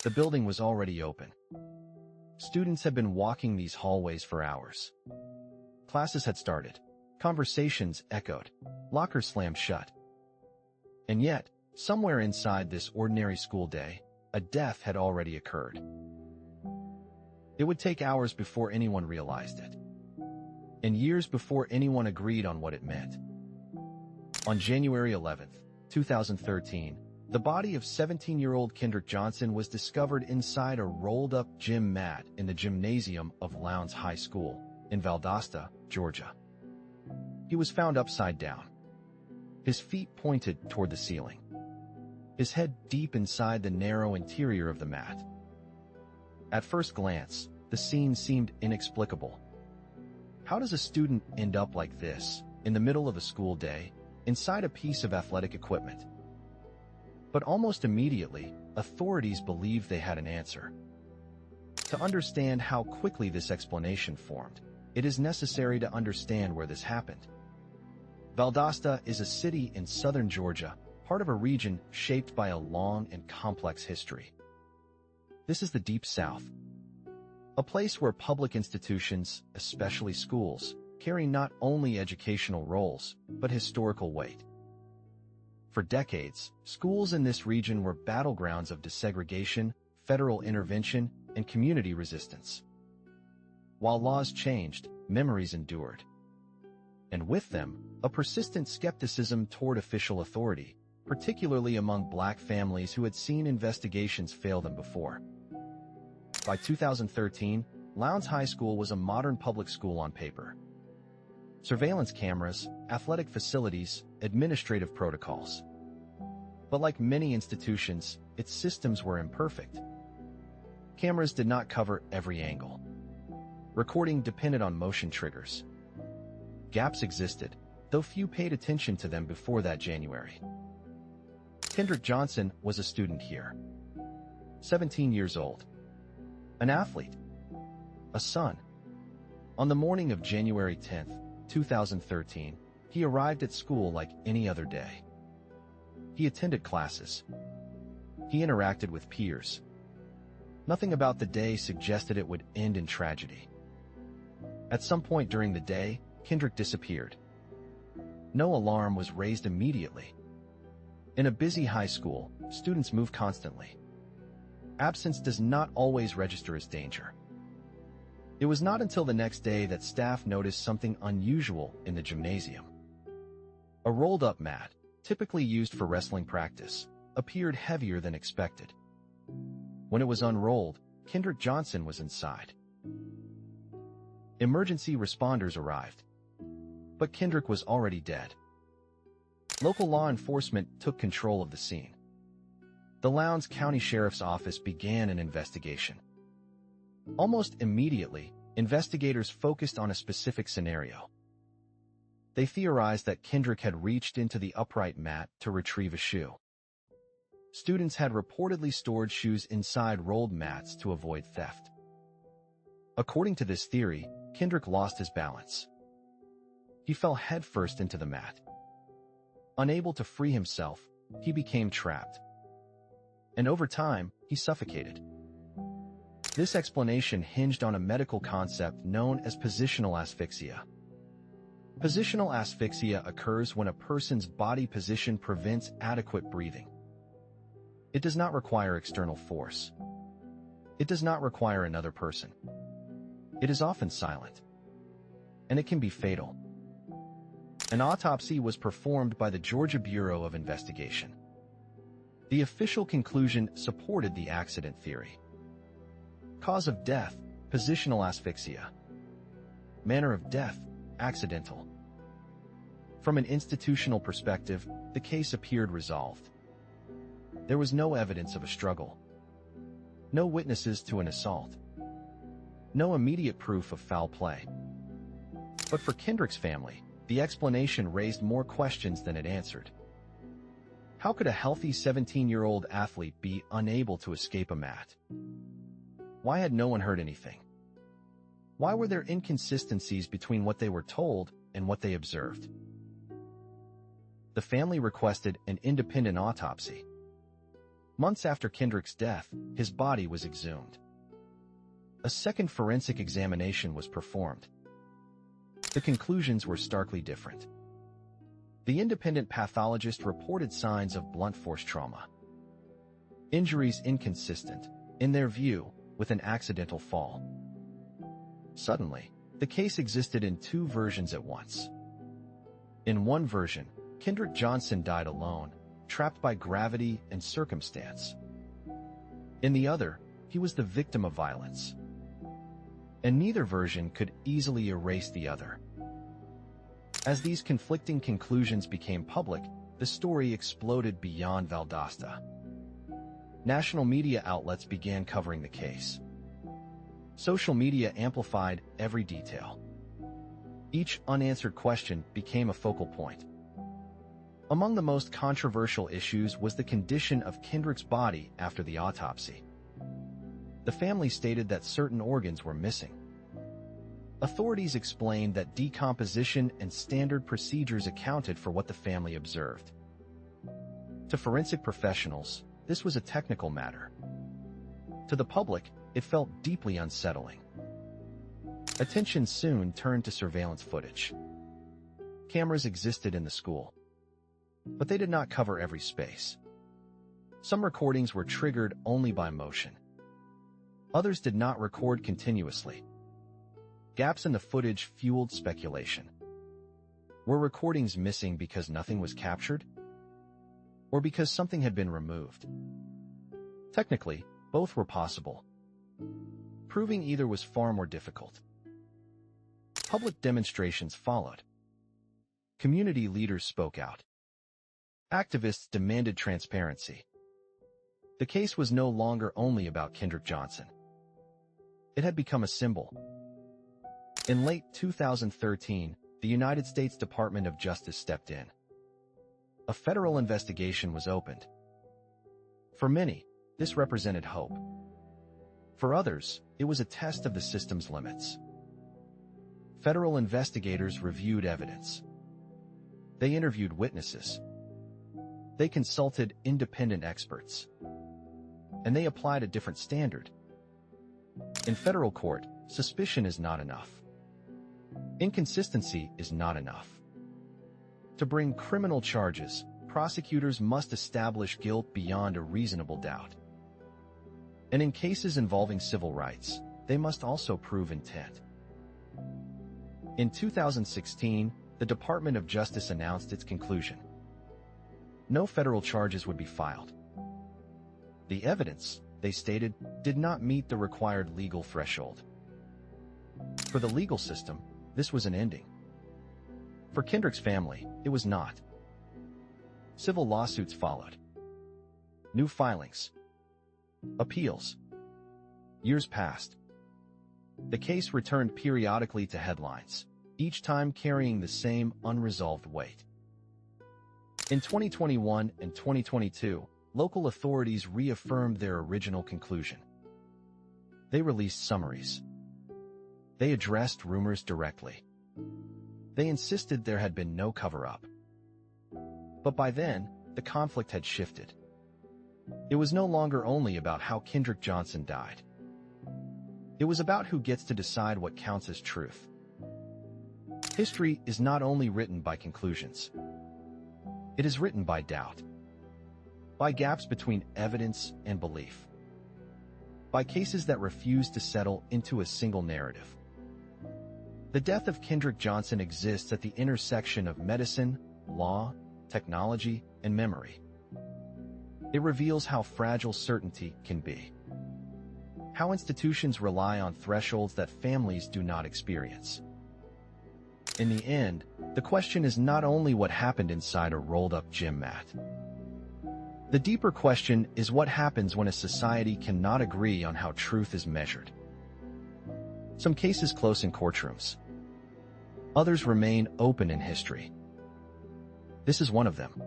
The building was already open. Students had been walking these hallways for hours. Classes had started. Conversations echoed. Lockers slammed shut. And yet, somewhere inside this ordinary school day, a death had already occurred. It would take hours before anyone realized it, and years before anyone agreed on what it meant. On January 11th, 2013, the body of 17-year-old Kendrick Johnson was discovered inside a rolled-up gym mat in the gymnasium of Lowndes High School in Valdosta, Georgia. He was found upside down, his feet pointed toward the ceiling, his head deep inside the narrow interior of the mat. At first glance, the scene seemed inexplicable. How does a student end up like this, in the middle of a school day, inside a piece of athletic equipment? But almost immediately, authorities believed they had an answer. To understand how quickly this explanation formed, it is necessary to understand where this happened. Valdosta is a city in southern Georgia, part of a region shaped by a long and complex history. This is the Deep South, a place where public institutions, especially schools, carry not only educational roles, but historical weight. For decades, schools in this region were battlegrounds of desegregation, federal intervention, and community resistance. While laws changed, memories endured. And with them, a persistent skepticism toward official authority, particularly among Black families who had seen investigations fail them before. By 2013, Lowndes High School was a modern public school on paper. Surveillance cameras, athletic facilities, administrative protocols. But like many institutions, its systems were imperfect. Cameras did not cover every angle. Recording depended on motion triggers. Gaps existed, though few paid attention to them before that January. Kendrick Johnson was a student here. 17 years old. An athlete. A son. On the morning of January 10th, 2013, he arrived at school like any other day. He attended classes. He interacted with peers. Nothing about the day suggested it would end in tragedy. At some point during the day, Kendrick disappeared. No alarm was raised immediately. In a busy high school, students move constantly. Absence does not always register as danger. It was not until the next day that staff noticed something unusual in the gymnasium. A rolled-up mat, typically used for wrestling practice, appeared heavier than expected. When it was unrolled, Kendrick Johnson was inside. Emergency responders arrived, but Kendrick was already dead. Local law enforcement took control of the scene. The Lowndes County Sheriff's Office began an investigation. Almost immediately, investigators focused on a specific scenario. They theorized that Kendrick had reached into the upright mat to retrieve a shoe. Students had reportedly stored shoes inside rolled mats to avoid theft. According to this theory, Kendrick lost his balance. He fell headfirst into the mat. Unable to free himself, he became trapped. And over time, he suffocated. This explanation hinged on a medical concept known as positional asphyxia. Positional asphyxia occurs when a person's body position prevents adequate breathing. It does not require external force. It does not require another person. It is often silent. And it can be fatal. An autopsy was performed by the Georgia Bureau of Investigation. The official conclusion supported the accident theory. Cause of death, positional asphyxia. Manner of death, accidental. From an institutional perspective, the case appeared resolved. There was no evidence of a struggle. No witnesses to an assault. No immediate proof of foul play. But for Kendrick's family, the explanation raised more questions than it answered. How could a healthy 17-year-old athlete be unable to escape a mat? Why had no one heard anything? Why were there inconsistencies between what they were told and what they observed? The family requested an independent autopsy. Months after Kendrick's death, his body was exhumed. A second forensic examination was performed. The conclusions were starkly different. The independent pathologist reported signs of blunt force trauma. Injuries inconsistent, in their view, with an accidental fall. Suddenly, the case existed in two versions at once. In one version, Kendrick Johnson died alone, trapped by gravity and circumstance. In the other, he was the victim of violence. And neither version could easily erase the other. As these conflicting conclusions became public, the story exploded beyond Valdosta. National media outlets began covering the case. Social media amplified every detail. Each unanswered question became a focal point. Among the most controversial issues was the condition of Kendrick's body after the autopsy. The family stated that certain organs were missing. Authorities explained that decomposition and standard procedures accounted for what the family observed. To forensic professionals, this was a technical matter. To the public, it felt deeply unsettling. Attention soon turned to surveillance footage. Cameras existed in the school, but they did not cover every space. Some recordings were triggered only by motion. Others did not record continuously. Gaps in the footage fueled speculation. Were recordings missing because nothing was captured? Or because something had been removed? Technically, both were possible. Proving either was far more difficult. Public demonstrations followed. Community leaders spoke out. Activists demanded transparency. The case was no longer only about Kendrick Johnson. It had become a symbol. In late 2013, the United States Department of Justice stepped in. A federal investigation was opened. For many, this represented hope. For others, it was a test of the system's limits. Federal investigators reviewed evidence. They interviewed witnesses. They consulted independent experts. And they applied a different standard. In federal court, suspicion is not enough. Inconsistency is not enough. To bring criminal charges, prosecutors must establish guilt beyond a reasonable doubt. And in cases involving civil rights, they must also prove intent. In 2016, the Department of Justice announced its conclusion. No federal charges would be filed. The evidence, they stated, did not meet the required legal threshold. For the legal system, this was an ending. For Kendrick's family, it was not. Civil lawsuits followed. New filings. Appeals. Years passed. The case returned periodically to headlines, each time carrying the same unresolved weight. In 2021 and 2022, local authorities reaffirmed their original conclusion. They released summaries. They addressed rumors directly. They insisted there had been no cover-up. But by then, the conflict had shifted. It was no longer only about how Kendrick Johnson died. It was about who gets to decide what counts as truth. History is not only written by conclusions. It is written by doubt. By gaps between evidence and belief. By cases that refuse to settle into a single narrative. The death of Kendrick Johnson exists at the intersection of medicine, law, technology, and memory. It reveals how fragile certainty can be. How institutions rely on thresholds that families do not experience. In the end, the question is not only what happened inside a rolled-up gym mat. The deeper question is what happens when a society cannot agree on how truth is measured. Some cases close in courtrooms. Others remain open in history. This is one of them.